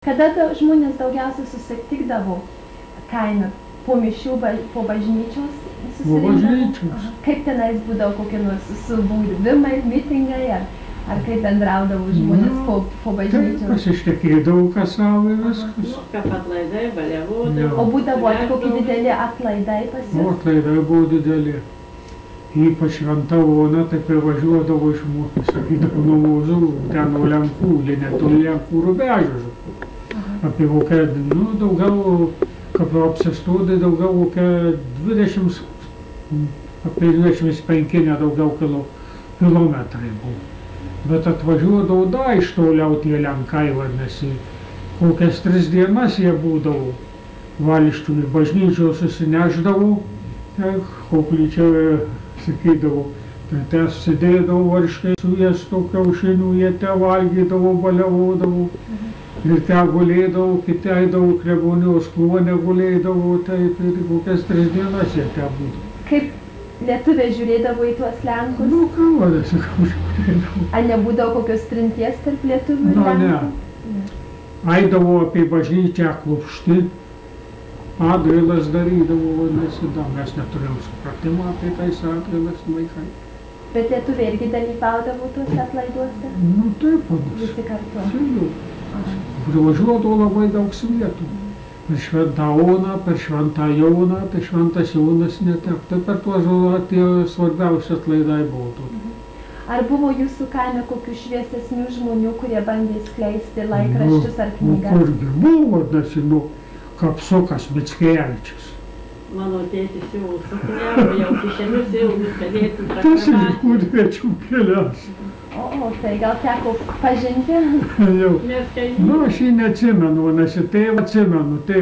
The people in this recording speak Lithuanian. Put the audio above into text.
Kada žmonės daugiausiai susitikdavo kaime? Po mišių, po bažnyčios susirinkdavo? Po bažnyčios. Kaip tenais būdavo kokie nors subūrimai, mitingai, ar kaip bendraudavo žmonės po bažnyčios? Taip, pasišnekėdavo kas savo ir viskas. Kaip atlaidai, baliavodavo. O būdavo kokie dideli atlaidai pas O jus? atlaidai buvo dideli. Ypač Šventa Ona, taip ir važiuodavo iš mūsų, sakydavo, nuo mūsų, ten nuo Lenkų, netoli Lenkų rubežo. Apie kokią, daugiau, kaip apsistodė, daugiau kokią 20, apie 25, nedaugiau kilometrai buvo. Bet atvažiuodavo dar iš toliau tie Lenkai, vadinasi, kokias 3 dienas jie būdavo valščių ir bažnyčios susineždavo, koplyčia sakydavo, tai ten susidėdavo varškai sviesto kiaušinių, jie ten valgydavo, baliavodavo. Ir ten gulėdavo, kiti eidavo klebonios kluone gulėdavo, taip ir kokias 3 dienas jie ten būdavo. Kaip lietuviai žiūrėdavo į tuos Lenkus? Ką vadasi, ką žiūrėdavo. Ar nebūdavo kokios trinties tarp lietuvių ir Lenkų? Ne. Eidavo apie bažnyčią klupšti, atgailas darydavo, vadinasi, mes neturėjom supratimo apie tais atgailas vaikai. Bet lietuviai irgi dalyvaudavo tuose atlaiduose? Taip, vadinasi. Visi kartu? Privažiuodavo labai daug svietų. Per Šventą Oną, per Šventą Joną, tai Šventas Jonas netek. Tai per tuos tie svarbiausi atlaidai buvo. Ar buvo jūsų kaime kokių šviesesnių žmonių, kurie bandė skleisti laikraščius ar knygas? Kurgi buvo, vadinasi, Kapsukas Mickevičius. Mano tėtis jau sukniavo, jau kišenius ilgus galėtų Tas ir kūdviečių kelias. O, tai gal teko pažinti? Jau. Aš jį neatsimenu, nes tėvą atsimenu.